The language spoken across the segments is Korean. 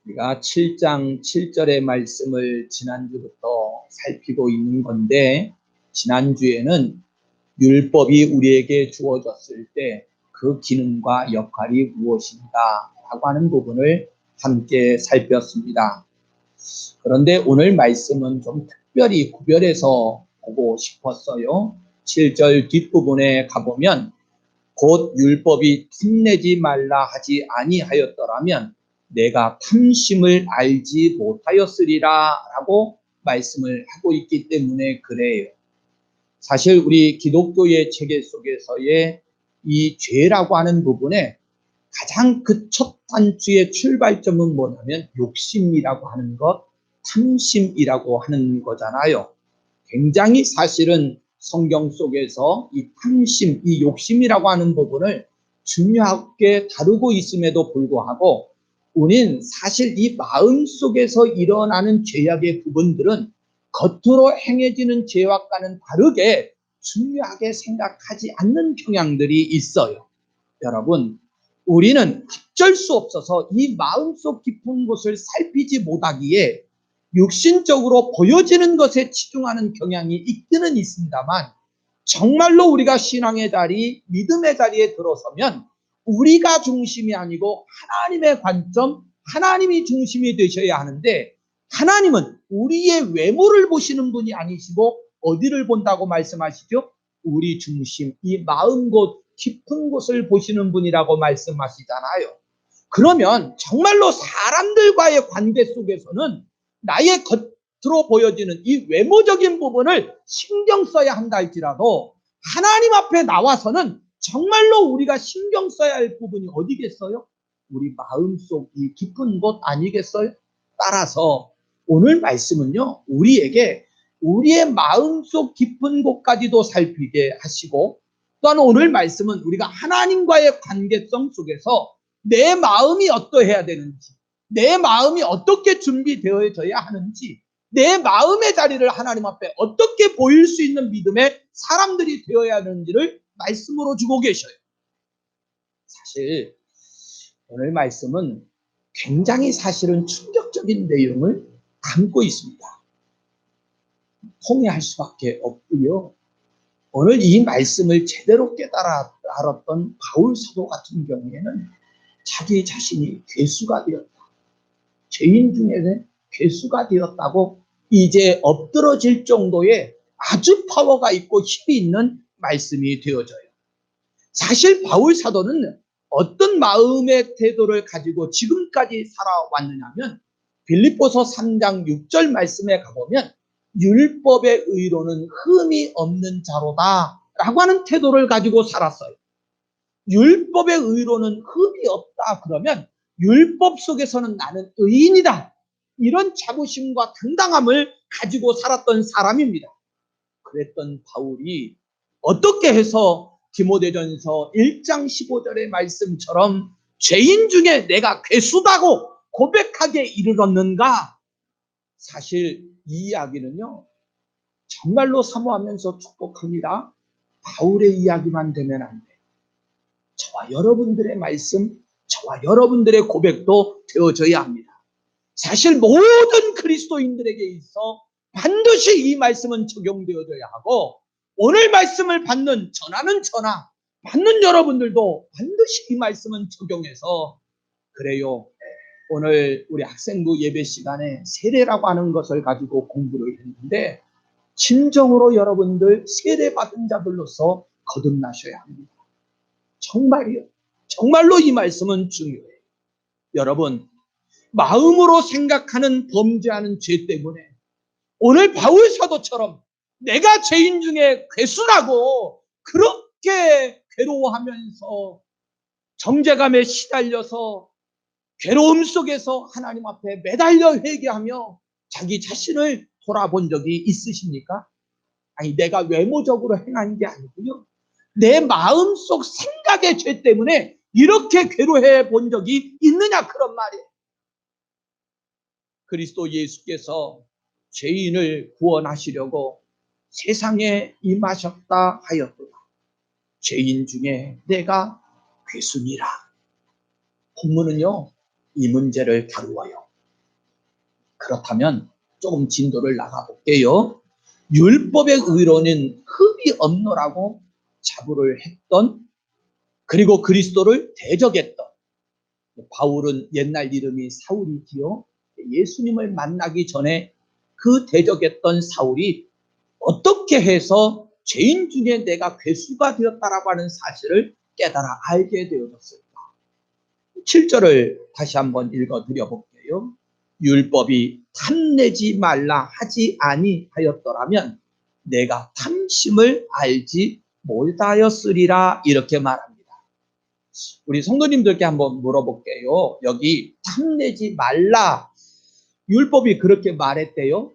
우리가 7장 7절의 말씀을 지난주부터 살피고 있는 건데, 지난주에는 율법이 우리에게 주어졌을 때 그 기능과 역할이 무엇인가 하고 하는 부분을 함께 살폈습니다. 그런데 오늘 말씀은 좀 특별히 구별해서 보고 싶었어요. 7절 뒷부분에 가보면 곧 율법이 탐내지 말라 하지 아니하였더라면 내가 탐심을 알지 못하였으리라 라고 말씀을 하고 있기 때문에 그래요. 사실 우리 기독교의 체계 속에서의 이 죄라고 하는 부분에 가장 그 첫 단추의 출발점은 뭐냐면 욕심이라고 하는 것, 탐심이라고 하는 거잖아요. 굉장히 사실은 성경 속에서 이 탐심, 이 욕심이라고 하는 부분을 중요하게 다루고 있음에도 불구하고 우린 사실 이 마음 속에서 일어나는 죄악의 부분들은 겉으로 행해지는 죄악과는 다르게 중요하게 생각하지 않는 경향들이 있어요. 여러분, 우리는 어쩔 수 없어서 이 마음속 깊은 곳을 살피지 못하기에 육신적으로 보여지는 것에 치중하는 경향이 있기는 있습니다만, 정말로 우리가 신앙의 자리, 믿음의 자리에 들어서면 우리가 중심이 아니고 하나님의 관점, 하나님이 중심이 되셔야 하는데, 하나님은 우리의 외모를 보시는 분이 아니시고 어디를 본다고 말씀하시죠? 우리 중심, 이 마음 곳, 깊은 곳을 보시는 분이라고 말씀하시잖아요. 그러면 정말로 사람들과의 관계 속에서는 나의 겉으로 보여지는 이 외모적인 부분을 신경 써야 한다 할지라도 하나님 앞에 나와서는 정말로 우리가 신경 써야 할 부분이 어디겠어요? 우리 마음속 이 깊은 곳 아니겠어요? 따라서 오늘 말씀은요, 우리에게 우리의 마음속 깊은 곳까지도 살피게 하시고, 또한 오늘 말씀은 우리가 하나님과의 관계성 속에서 내 마음이 어떠해야 되는지, 내 마음이 어떻게 준비되어져야 하는지, 내 마음의 자리를 하나님 앞에 어떻게 보일 수 있는 믿음의 사람들이 되어야 하는지를 말씀으로 주고 계셔요. 사실 오늘 말씀은 굉장히 사실은 충격적인 내용을 담고 있습니다. 통해할 수밖에 없고요. 오늘 이 말씀을 제대로 깨달아 알았던 바울 사도 같은 경우에는 자기 자신이 괴수가 되었다. 죄인 중에는 괴수가 되었다고 이제 엎드러질 정도의 아주 파워가 있고 힘이 있는 말씀이 되어져요. 사실 바울 사도는 어떤 마음의 태도를 가지고 지금까지 살아왔느냐면 빌립보서 3장 6절 말씀에 가보면 율법의 의로는 흠이 없는 자로다 라고 하는 태도를 가지고 살았어요. 율법의 의로는 흠이 없다 그러면 율법 속에서는 나는 의인이다, 이런 자부심과 당당함을 가지고 살았던 사람입니다. 그랬던 바울이 어떻게 해서 디모데전서 1장 15절의 말씀처럼 죄인 중에 내가 괴수다고 고백하게 이르렀는가? 사실 이 이야기는요, 정말로 사모하면서 축복합니다. 바울의 이야기만 되면 안 돼요. 저와 여러분들의 말씀, 저와 여러분들의 고백도 되어져야 합니다. 사실 모든 그리스도인들에게 있어 반드시 이 말씀은 적용되어져야 하고, 오늘 말씀을 받는 전하는 전하, 받는 여러분들도 반드시 이 말씀은 적용해서, 그래요, 오늘 우리 학생부 예배 시간에 세례라고 하는 것을 가지고 공부를 했는데, 진정으로 여러분들 세례 받은 자들로서 거듭나셔야 합니다. 정말이요. 정말로 이 말씀은 중요해요. 여러분, 마음으로 생각하는 범죄하는 죄 때문에 오늘 바울 사도처럼 내가 죄인 중에 괴수라고 그렇게 괴로워하면서 정죄감에 시달려서 괴로움 속에서 하나님 앞에 매달려 회개하며 자기 자신을 돌아본 적이 있으십니까? 아니, 내가 외모적으로 행한 게 아니고요, 내 마음속 생각의 죄 때문에 이렇게 괴로워해 본 적이 있느냐, 그런 말이에요. 그리스도 예수께서 죄인을 구원하시려고 세상에 임하셨다 하였도다. 죄인 중에 내가 괴수니라. 본문은요, 이 문제를 다루어요. 그렇다면 조금 진도를 나가볼게요. 율법의 의로는 흠이 없노라고 자부를 했던, 그리고 그리스도를 대적했던 바울은 옛날 이름이 사울이지요. 예수님을 만나기 전에 그 대적했던 사울이 어떻게 해서 죄인 중에 내가 괴수가 되었다라고 하는 사실을 깨달아 알게 되어졌을까? 7절을 다시 한번 읽어드려 볼게요. 율법이 탐내지 말라 하지 아니하였더라면 내가 탐심을 알지 못하였으리라, 이렇게 말합니다. 우리 성도님들께 한번 물어볼게요. 여기 탐내지 말라, 율법이 그렇게 말했대요.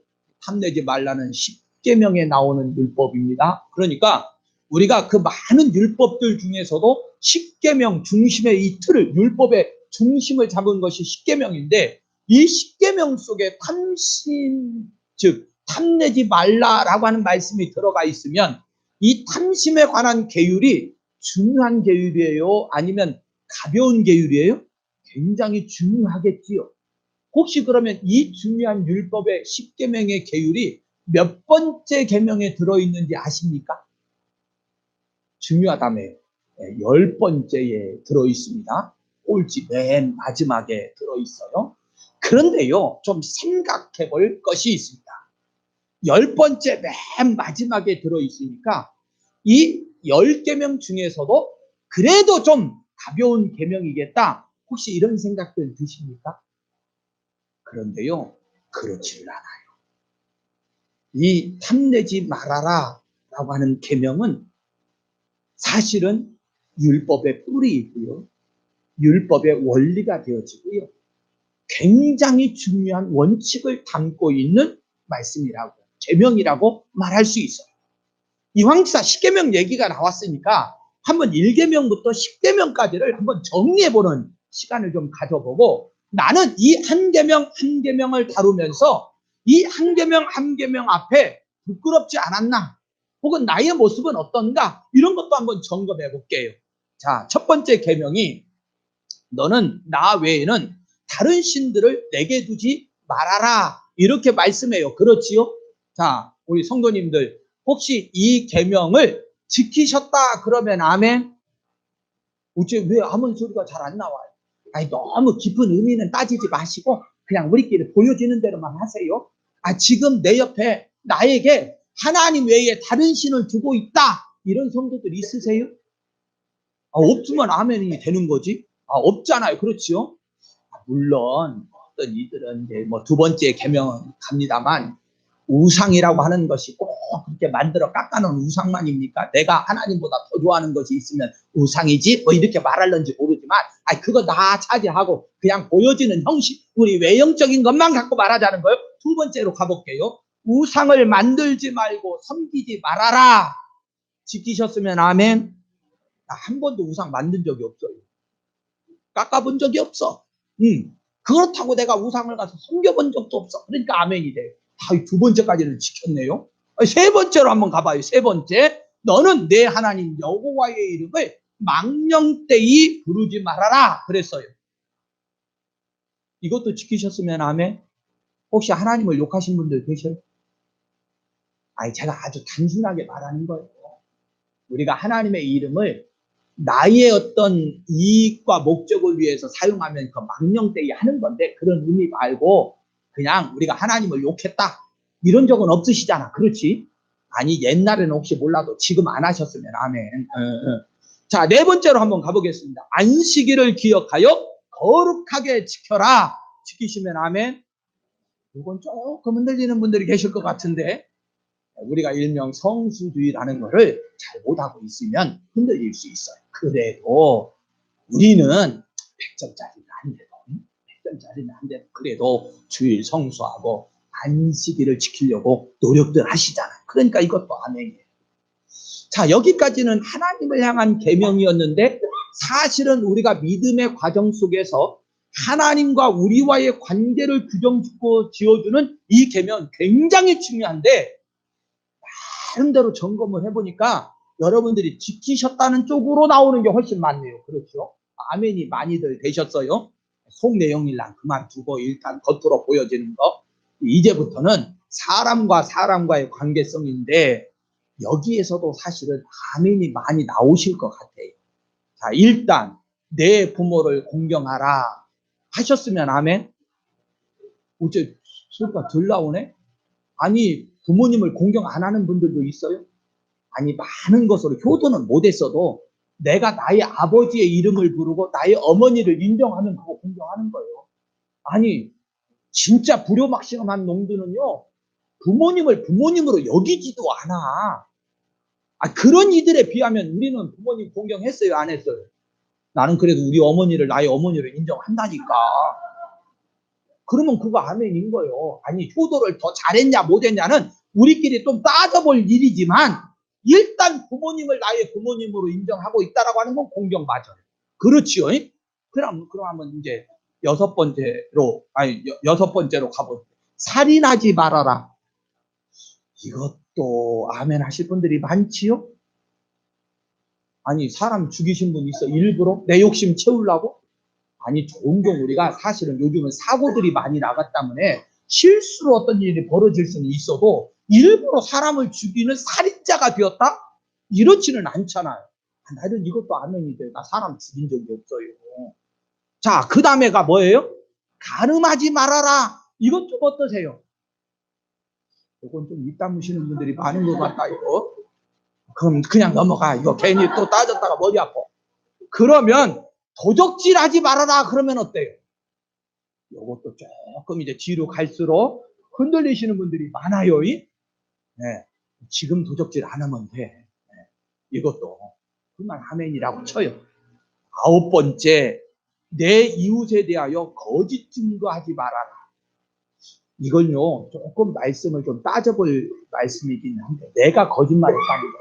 탐내지 말라는 십계명에 나오는 율법입니다. 그러니까 우리가 그 많은 율법들 중에서도 십계명 중심의 이 틀을, 율법의 중심을 잡은 것이 십계명인데, 이 십계명 속에 탐심, 즉 탐내지 말라라고 하는 말씀이 들어가 있으면 이 탐심에 관한 계율이 중요한 계율이에요? 아니면 가벼운 계율이에요? 굉장히 중요하겠지요. 혹시 그러면 이 중요한 율법의 십계명의 계율이 몇 번째 계명에 들어있는지 아십니까? 중요하다며요. 10번째에 들어있습니다. 꼴찌 맨 마지막에 들어있어요. 그런데요, 좀 생각해 볼 것이 있습니다. 10번째 맨 마지막에 들어있으니까 이 10계명 중에서도 그래도 좀 가벼운 계명이겠다, 혹시 이런 생각들 드십니까? 그런데요, 그렇지를 않아요. 이 탐내지 말아라 라고 하는 계명은 사실은 율법의 뿌리이고요, 율법의 원리가 되어지고요, 굉장히 중요한 원칙을 담고 있는 말씀이라고, 계명이라고 말할 수 있어요. 이황지사 십계명 얘기가 나왔으니까 한번 1계명부터 10계명까지를 한번 정리해보는 시간을 좀 가져보고, 나는 이 한 계명 한 계명을 다루면서 이 한 계명 한 계명 앞에 부끄럽지 않았나, 혹은 나의 모습은 어떤가, 이런 것도 한번 점검해 볼게요. 자, 첫 번째 계명이 너는 나 외에는 다른 신들을 내게 두지 말아라, 이렇게 말씀해요. 그렇지요? 자, 우리 성도님들 혹시 이 계명을 지키셨다 그러면 아멘? 어째 왜 아멘 소리가 잘 안 나와요? 아니, 너무 깊은 의미는 따지지 마시고 그냥 우리끼리 보여지는 대로만 하세요. 아, 지금 내 옆에 나에게 하나님 외에 다른 신을 두고 있다, 이런 성도들 있으세요? 아, 없으면 아멘이 되는 거지. 아, 없잖아요. 그렇지요? 물론 어떤 이들은 이제 뭐 두 번째 계명은 갑니다만, 우상이라고 하는 것이 꼭 그렇게 만들어 깎아놓은 우상만입니까? 내가 하나님보다 더 좋아하는 것이 있으면 우상이지, 뭐 이렇게 말할런지 모르지만, 그거 다 차지하고 그냥 보여지는 형식, 우리 외형적인 것만 갖고 말하자는 거예요. 두 번째로 가볼게요. 우상을 만들지 말고 섬기지 말아라, 지키셨으면 아멘. 한 번도 우상 만든 적이 없어요. 깎아본 적이 없어. 그렇다고 내가 우상을 가서 섬겨본 적도 없어. 그러니까 아멘이 돼요. 두 번째까지는 지켰네요. 세 번째로 한번 가봐요. 세 번째, 너는 내 하나님 여호와의 이름을 망령되이 부르지 말아라 그랬어요. 이것도 지키셨으면 아멘. 혹시 하나님을 욕하신 분들 계셔요? 제가 아주 단순하게 말하는 거예요. 우리가 하나님의 이름을 나의 어떤 이익과 목적을 위해서 사용하면 그 망령되이 하는 건데, 그런 의미 말고 그냥 우리가 하나님을 욕했다, 이런 적은 없으시잖아. 그렇지? 아니, 옛날에는 혹시 몰라도 지금 안 하셨으면 아멘. 자, 네 번째로 한번 가보겠습니다. 안식일을 기억하여 거룩하게 지켜라, 지키시면 아멘. 이건 조금 흔들리는 분들이 계실 것 같은데, 우리가 일명 성수주의라는 거를 잘 못하고 있으면 흔들릴 수 있어요. 그래도 우리는 100점짜리는 안 돼도, 100점짜리는 안 돼도 그래도 주일 성수하고 안식일을 지키려고 노력들 하시잖아요. 그러니까 이것도 아멘이에요. 자, 여기까지는 하나님을 향한 계명이었는데, 사실은 우리가 믿음의 과정 속에서 하나님과 우리와의 관계를 규정짓고 지어주는 이 계명 굉장히 중요한데, 나름대로 점검을 해보니까 여러분들이 지키셨다는 쪽으로 나오는 게 훨씬 많네요. 그렇죠? 아멘이 많이들 되셨어요. 속 내용이랑 그만두고 일단 겉으로 보여지는 거. 이제부터는 사람과 사람과의 관계성인데 여기에서도 사실은 아멘이 많이 나오실 것 같아요. 자, 일단 내 부모를 공경하라 하셨으면 아멘. 어째 소리가 덜 나오네? 아니, 부모님을 공경 안 하는 분들도 있어요? 아니, 많은 것으로 효도는 못했어도 내가 나의 아버지의 이름을 부르고 나의 어머니를 인정하면 그거 공경하는 거예요. 아니, 진짜 불효막심한 놈들은요, 부모님을 부모님으로 여기지도 않아. 그런 이들에 비하면 우리는 부모님 공경했어요, 안 했어요? 나는 그래도 우리 어머니를 나의 어머니로 인정한다니까. 그러면 그거 아멘인 거예요. 아니, 효도를 더 잘했냐 못했냐는 우리끼리 좀 따져볼 일이지만 일단 부모님을 나의 부모님으로 인정하고 있다라고 하는 건 공경 맞아요. 그렇지요. 그럼 한번 이제 여섯 번째로 가보죠. 살인하지 말아라. 이것도 아멘 하실 분들이 많지요? 아니, 사람 죽이신 분 있어? 일부러? 내 욕심 채우려고? 아니, 종종 우리가 사실은 요즘은 사고들이 많이 나갔기 때문에 실수로 어떤 일이 벌어질 수는 있어도 일부러 사람을 죽이는 살인자가 되었다? 이렇지는 않잖아요. 나는 이것도 아멘이 돼. 나 사람 죽인 적이 없어요. 자, 그 다음에가 뭐예요? 간음하지 말아라. 이것 좀 어떠세요? 이건 좀 입다무시는 분들이 많은 것 같다, 이거. 그럼 그냥 넘어가. 이거 괜히 또 따졌다가 머리 아파. 그러면 도적질하지 말아라. 그러면 어때요? 이것도 조금 이제 뒤로 갈수록 흔들리시는 분들이 많아요. 네. 지금 도적질 안 하면 돼. 네. 이것도 그만 아멘이라고 쳐요. 아홉 번째, 내 이웃에 대하여 거짓 증거하지 말아라. 이건요, 조금 말씀을 좀 따져볼 말씀이긴 한데, 내가 거짓말했다는 거.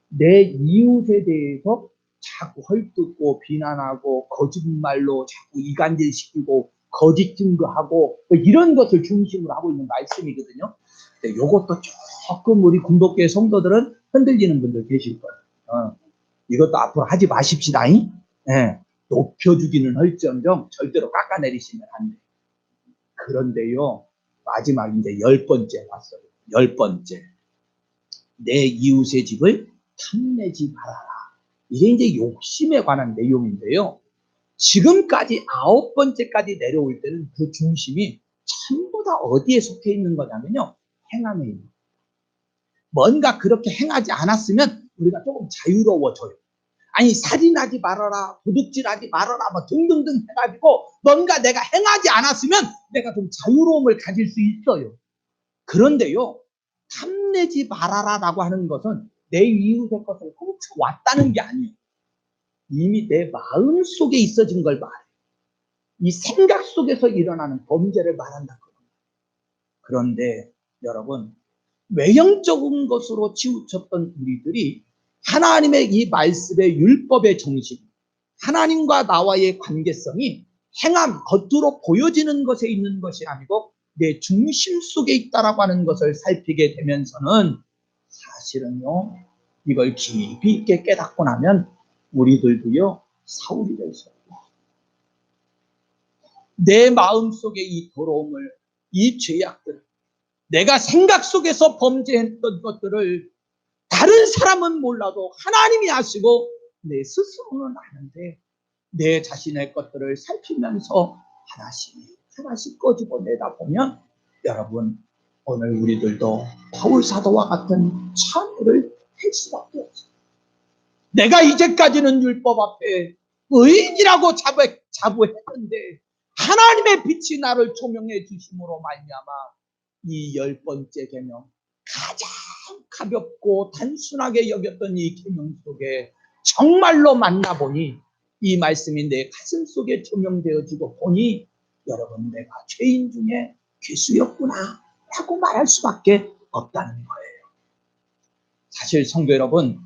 내 이웃에 대해서 자꾸 헐뜯고 비난하고 거짓말로 자꾸 이간질시키고 거짓 증거하고 뭐 이런 것을 중심으로 하고 있는 말씀이거든요. 근데 이것도 조금 우리 군복교회 성도들은 흔들리는 분들 계실 거예요. 이것도 앞으로 하지 마십시다. 네. 높여주기는 할지언정 절대로 깎아내리시면 안 돼요. 그런데요, 마지막 이제 10번째 왔어요. 10번째. 내 이웃의 집을 탐내지 말아라. 이게 이제 욕심에 관한 내용인데요. 지금까지 9번째까지 내려올 때는 그 중심이 전부 다 어디에 속해 있는 거냐면요. 행함에 있는 거예요. 뭔가 그렇게 행하지 않았으면 우리가 조금 자유로워져요. 아니, 살인하지 말아라, 도둑질하지 말아라, 뭐 등등등 해가지고 뭔가 내가 행하지 않았으면 내가 좀 자유로움을 가질 수 있어요. 그런데요, 탐내지 말아라라고 하는 것은 내 이웃의 것을 훔쳐왔다는 게 아니에요. 이미 내 마음 속에 있어진 걸 말해요. 이 생각 속에서 일어나는 범죄를 말한다. 그런데 여러분, 외형적인 것으로 치우쳤던 우리들이 하나님의 이 말씀의 율법의 정신, 하나님과 나와의 관계성이 행함, 겉으로 보여지는 것에 있는 것이 아니고 내 중심 속에 있다라고 하는 것을 살피게 되면서는 사실은요, 이걸 깊이 있게 깨닫고 나면 우리들도요, 사울이 될 수 없어요. 내 마음 속에 이 더러움을, 이 죄악들을, 내가 생각 속에서 범죄했던 것들을 다른 사람은 몰라도 하나님이 아시고 내 스스로는 아는데 내 자신의 것들을 살피면서 하나씩 꺼지고 내다보면 여러분, 오늘 우리들도 바울 사도와 같은 참회를 할 수밖에 없어요. 내가 이제까지는 율법 앞에 의인이라고 자부했는데 하나님의 빛이 나를 조명해 주심으로 말미암아 이 10번째 계명, 가장 가볍고 단순하게 여겼던 이 계명 속에 정말로 만나보니 이 말씀이 내 가슴 속에 조명되어지고 보니 여러분, 내가 죄인 중에 괴수였구나 라고 말할 수밖에 없다는 거예요. 사실 성도 여러분,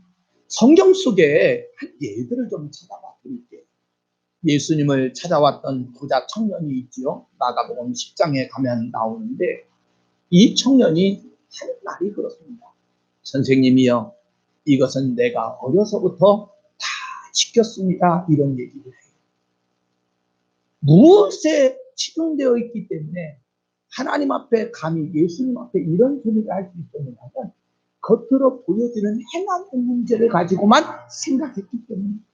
성경 속에 한 예들을 좀 찾아봐 드릴게요. 예수님을 찾아왔던 부자 청년이 있지요. 마가복음 10장에 가면 나오는데 이 청년이 하는 말이 그렇습니다. 선생님이요, 이것은 내가 어려서부터 다 지켰습니다. 이런 얘기를 해요. 무엇에 치중되어 있기 때문에 하나님 앞에 감히 예수님 앞에 이런 소리를 할 수 있었느냐면 겉으로 보여지는 행함의 문제를 가지고만 생각했기 때문입니다.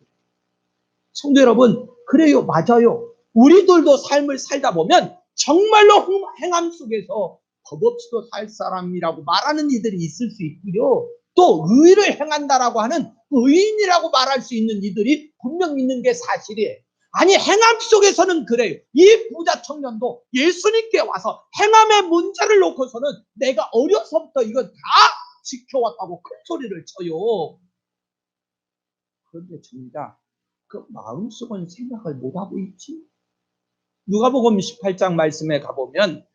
성도 여러분, 그래요, 맞아요. 우리들도 삶을 살다 보면 정말로 행함 속에서 법 없이도 살 사람이라고 말하는 이들이 있을 수 있고요. 또 의를 행한다라고 하는 의인이라고 말할 수 있는 이들이 분명 있는 게 사실이에요. 아니, 행함 속에서는 그래요. 이 부자 청년도 예수님께 와서 행함의 문제를 놓고서는 내가 어려서부터 이건 다 지켜왔다고 큰 소리를 쳐요. 그런데 정작 그 마음속은 생각을 못하고 있지. 누가복음 18장 말씀에 가보면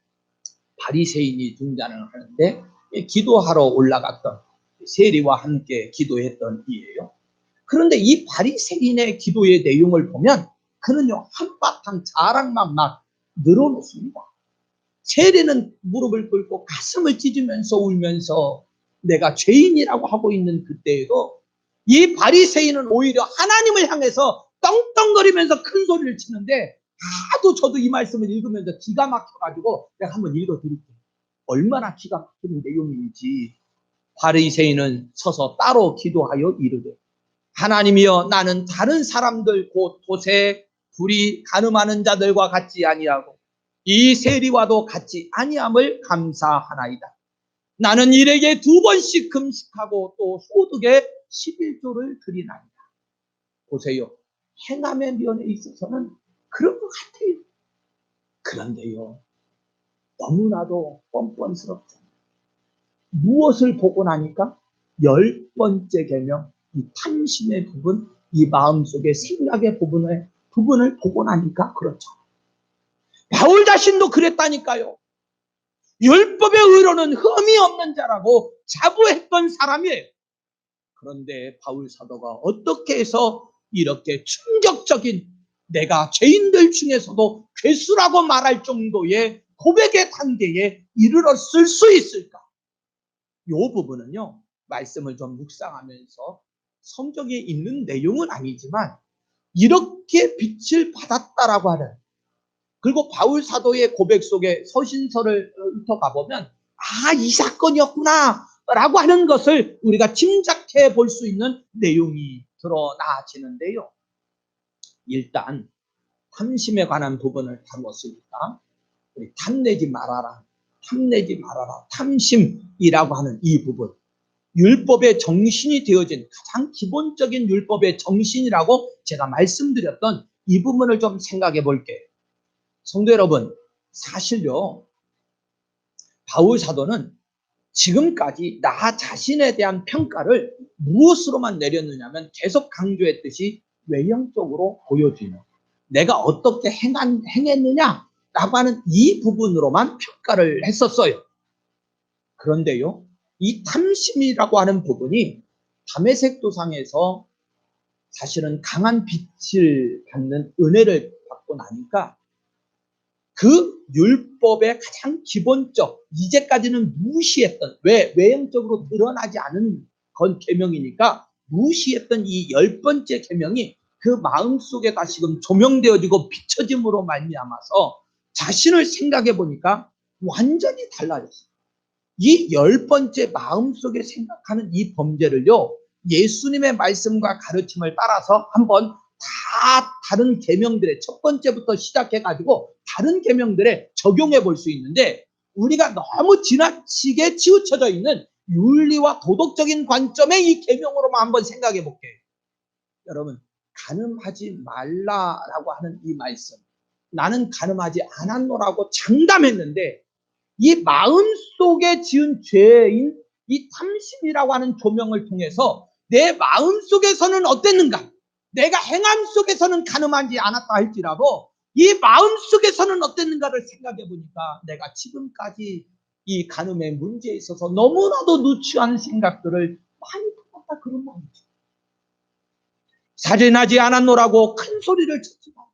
바리새인이 등장을 하는데 기도하러 올라갔던 세리와 함께 기도했던 이에요. 그런데 이 바리새인의 기도의 내용을 보면 그는요 한바탕 자랑만 막 늘어놓습니다. 세리는 무릎을 꿇고 가슴을 찢으면서 울면서 내가 죄인이라고 하고 있는 그때에도 이 바리새인은 오히려 하나님을 향해서 떵떵거리면서 큰 소리를 치는데 하도 저도 이 말씀을 읽으면서 기가 막혀가지고 내가 한번 읽어드릴게요. 얼마나 기가 막히는 내용인지. 바리새인은 서서 따로 기도하여 이르되 하나님이여 나는 다른 사람들 곧 도세 불이 가늠하는 자들과 같지 아니하고 이 세리와도 같지 아니함을 감사하나이다. 나는 일에게 2번씩 금식하고 또 소득에 11조를 드리나이다. 보세요. 행함의 면에 있어서는 그런 것 같아요. 그런데요. 너무나도 뻔뻔스럽잖아요. 무엇을 보고 나니까 10번째 계명, 이 탐심의 부분, 이 마음속의 생각의 부분을 보고 나니까 그렇죠. 바울 자신도 그랬다니까요. 율법의 의로는 흠이 없는 자라고 자부했던 사람이에요. 그런데 바울 사도가 어떻게 해서 이렇게 충격적인 내가 죄인들 중에서도 괴수라고 말할 정도의 고백의 단계에 이르렀을 수 있을까? 이 부분은요, 말씀을 좀 묵상하면서 성경에 있는 내용은 아니지만 이렇게 빛을 받았다라고 하는, 그리고 바울 사도의 고백 속에 서신서를 훑어가 보면 이 사건이었구나 라고 하는 것을 우리가 짐작해 볼 수 있는 내용이 드러나지는데요. 일단 탐심에 관한 부분을 다루었으니까 우리 탐내지 말아라, 탐심이라고 하는 이 부분, 율법의 정신이 되어진 가장 기본적인 율법의 정신이라고 제가 말씀드렸던 이 부분을 좀 생각해 볼게요. 성도 여러분, 사실요, 바울 사도는 지금까지 나 자신에 대한 평가를 무엇으로만 내렸느냐면 계속 강조했듯이 외형적으로 보여지는, 내가 어떻게 행했느냐라고 하는 이 부분으로만 평가를 했었어요. 그런데요, 이 탐심이라고 하는 부분이 다메섹 도상에서 사실은 강한 빛을 받는 은혜를 받고 나니까 그 율법의 가장 기본적, 이제까지는 무시했던, 외형적으로 드러나지 않은 건 계명이니까 무시했던 이 10번째 계명이 그 마음속에 다시금 조명되어지고 비춰짐으로 말미암아서 자신을 생각해 보니까 완전히 달라졌어요. 이 10번째 마음속에 생각하는 이 범죄를요, 예수님의 말씀과 가르침을 따라서 한번 다 다른 계명들의 첫 번째부터 시작해가지고 다른 계명들에 적용해 볼 수 있는데, 우리가 너무 지나치게 치우쳐져 있는 윤리와 도덕적인 관점의 이 계명으로만 한번 생각해 볼게요. 여러분, 간음하지 말라라고 하는 이 말씀, 나는 간음하지 않았노라고 장담했는데 이 마음속에 지은 죄인 이 탐심이라고 하는 조명을 통해서 내 마음속에서는 어땠는가? 내가 행함 속에서는 간음하지 않았다 할지라도 이 마음속에서는 어땠는가를 생각해 보니까 내가 지금까지 이 간음의 문제에 있어서 너무나도 누추한 생각들을 많이 품었다, 그런 마음이죠. 살인하지 않았노라고 큰 소리를 쳤지만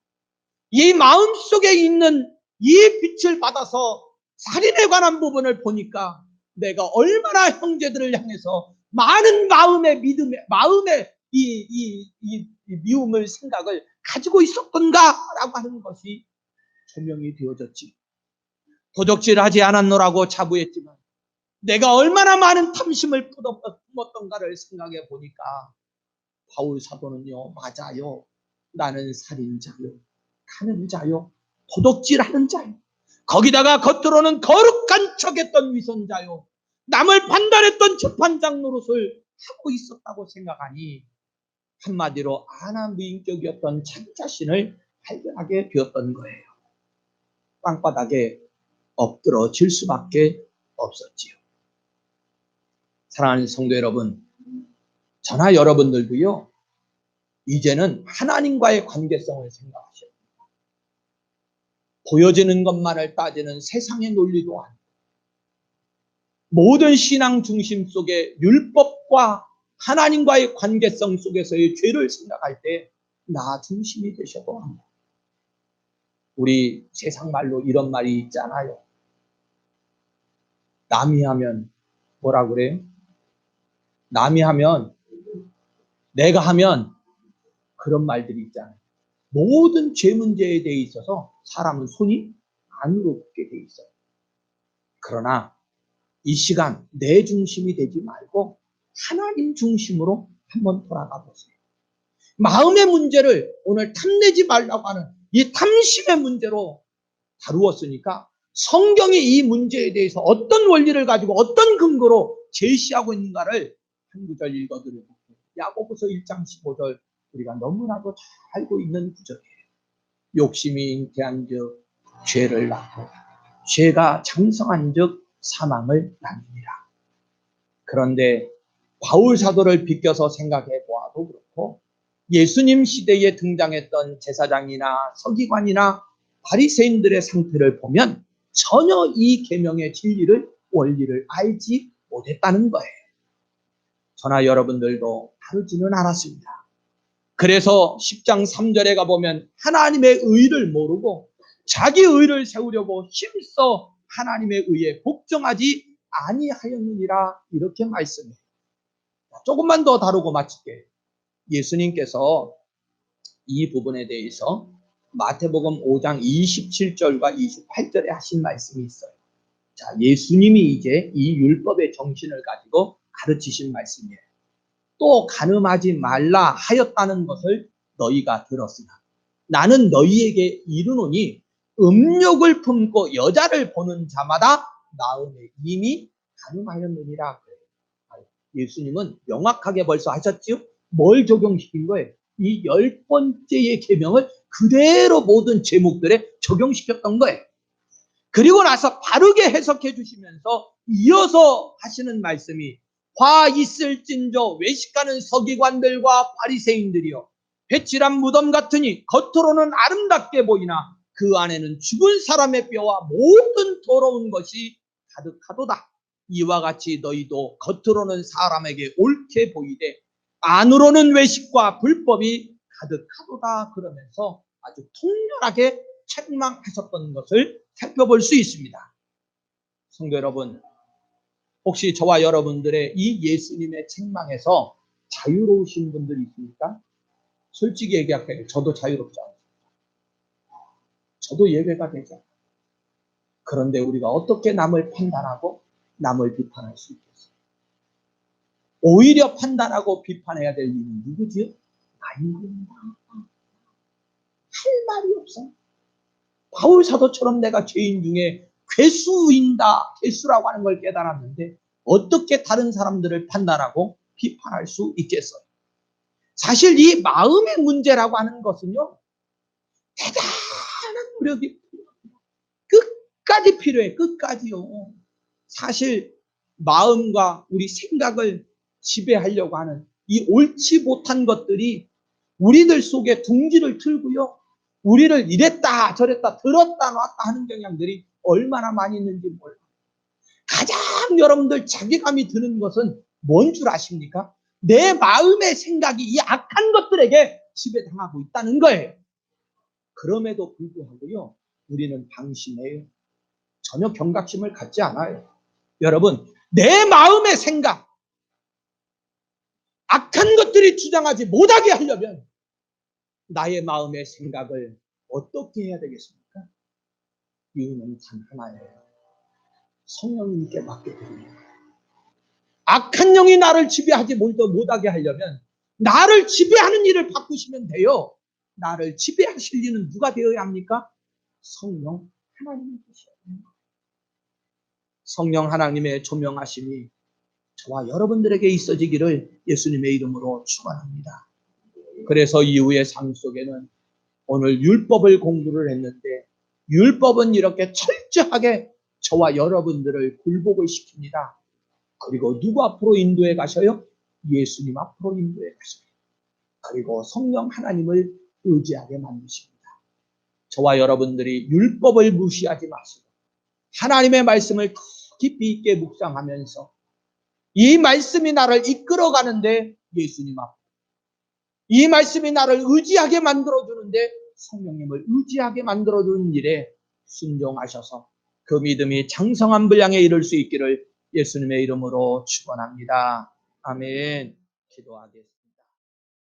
이 마음속에 있는 이 빛을 받아서 살인에 관한 부분을 보니까 내가 얼마나 형제들을 향해서 많은 마음의 미움을 생각을 가지고 있었던가라고 하는 것이 조명이 되어졌지. 도적질하지 않았노라고 자부했지만 내가 얼마나 많은 탐심을 품었던가를 생각해 보니까 바울 사도는요, 맞아요. 나는 살인자요, 가늠자요, 도둑질하는 자요. 거기다가 겉으로는 거룩한 척했던 위선자요. 남을 판단했던 재판장 노릇을 하고 있었다고 생각하니 한마디로 아나무인격이었던 자기 자신을 발견하게 되었던 거예요. 땅바닥에 엎드러질 수밖에 없었지요. 사랑하는 성도 여러분, 저나 여러분들도요, 이제는 하나님과의 관계성을 생각하셔야 됩니다. 보여지는 것만을 따지는 세상의 논리도 아니고 모든 신앙 중심 속에 율법과 하나님과의 관계성 속에서의 죄를 생각할 때 나 중심이 되셔도 합니다. 우리 세상 말로 이런 말이 있잖아요. 남이 하면 뭐라 그래요? 남이 하면, 내가 하면, 그런 말들이 있잖아요. 모든 죄 문제에 대해 있어서 사람은 손이 안으로 붙게 돼 있어요. 그러나 이 시간 내 중심이 되지 말고 하나님 중심으로 한번 돌아가 보세요. 마음의 문제를 오늘 탐내지 말라고 하는 이 탐심의 문제로 다루었으니까 성경이 이 문제에 대해서 어떤 원리를 가지고 어떤 근거로 제시하고 있는가를 한 구절 읽어드리고, 야고보서 1장 15절, 우리가 너무나도 잘 알고 있는 구절이에요. 욕심이 잉태한즉 죄를 낳고 죄가 장성한즉 사망을 낳느니라. 그런데 바울 사도를 비껴서 생각해 보아도 그렇고 예수님 시대에 등장했던 제사장이나 서기관이나 바리새인들의 상태를 보면 전혀 이 계명의 진리를, 원리를 알지 못했다는 거예요. 저나 여러분들도 다르지는 않았습니다. 그래서 10장 3절에 가보면 하나님의 의를 모르고 자기 의를 세우려고 힘써 하나님의 의에 복종하지 아니하였느니라, 이렇게 말씀해요. 조금만 더 다루고 마칠게요. 예수님께서 이 부분에 대해서 마태복음 5장 27절과 28절에 하신 말씀이 있어요. 자, 예수님이 이제 이 율법의 정신을 가지고 가르치신 말씀이에요. 또 간음하지 말라 하였다는 것을 너희가 들었으나 나는 너희에게 이르노니 음욕을 품고 여자를 보는 자마다 나음에 이미 간음하였느니라. 예수님은 명확하게 벌써 하셨지요? 뭘 적용시킨 거예요? 이 10번째의 계명을 그대로 모든 제목들에 적용시켰던 거예요. 그리고 나서 바르게 해석해 주시면서 이어서 하시는 말씀이, 화 있을진저 외식하는 서기관들과 바리새인들이여, 배칠한 무덤 같으니 겉으로는 아름답게 보이나 그 안에는 죽은 사람의 뼈와 모든 더러운 것이 가득하도다. 이와 같이 너희도 겉으로는 사람에게 옳게 보이되 안으로는 외식과 불법이 가득하도다. 그러면서 아주 통렬하게 책망하셨던 것을 살펴볼 수 있습니다. 성도 여러분, 혹시 저와 여러분들의 이 예수님의 책망에서 자유로우신 분들이 있습니까? 솔직히 얘기할게요. 저도 자유롭지 않습니다. 저도 예배가 되죠. 그런데 우리가 어떻게 남을 판단하고 남을 비판할 수 있겠어요? 오히려 판단하고 비판해야 될 이유는 누구지요? 나입니다. 할 말이 없어. 바울 사도처럼 내가 죄인 중에 괴수인다, 괴수라고 하는 걸 깨달았는데 어떻게 다른 사람들을 판단하고 비판할 수 있겠어요? 사실 이 마음의 문제라고 하는 것은요, 대단한 노력이 끝까지 필요해. 끝까지요. 사실 마음과 우리 생각을 지배하려고 하는 이 옳지 못한 것들이 우리들 속에 둥지를 틀고요, 우리를 이랬다 저랬다 들었다 놨다 하는 경향들이 얼마나 많이 있는지 몰라요. 가장 여러분들 자괴감이 드는 것은 뭔 줄 아십니까? 내 마음의 생각이 이 악한 것들에게 지배당하고 있다는 거예요. 그럼에도 불구하고요, 우리는 방심해요. 전혀 경각심을 갖지 않아요. 여러분, 내 마음의 생각, 악한 것들이 주장하지 못하게 하려면 나의 마음의 생각을 어떻게 해야 되겠습니까? 이유는 단 하나예요. 성령님께 맡겨드립니다. 악한 영이 나를 지배하지 못하게 하려면 나를 지배하는 일을 바꾸시면 돼요. 나를 지배하실 일은 누가 되어야 합니까? 성령 하나님이 되셔야 합니다. 성령 하나님의 조명하심이 저와 여러분들에게 있어지기를 예수님의 이름으로 축원합니다. 그래서 이후의 삶 속에는 오늘 율법을 공부를 했는데 율법은 이렇게 철저하게 저와 여러분들을 굴복을 시킵니다. 그리고 누구 앞으로 인도해 가셔요? 예수님 앞으로 인도해 가셔요. 그리고 성령 하나님을 의지하게 만드십니다. 저와 여러분들이 율법을 무시하지 마시고 하나님의 말씀을 깊이 있게 묵상하면서 이 말씀이 나를 이끌어가는데 예수님 앞, 이 말씀이 나를 의지하게 만들어주는데 성령님을 의지하게 만들어주는 일에 순종하셔서 그 믿음이 장성한 분량에 이를 수 있기를 예수님의 이름으로 축원합니다. 아멘. 기도하겠습니다.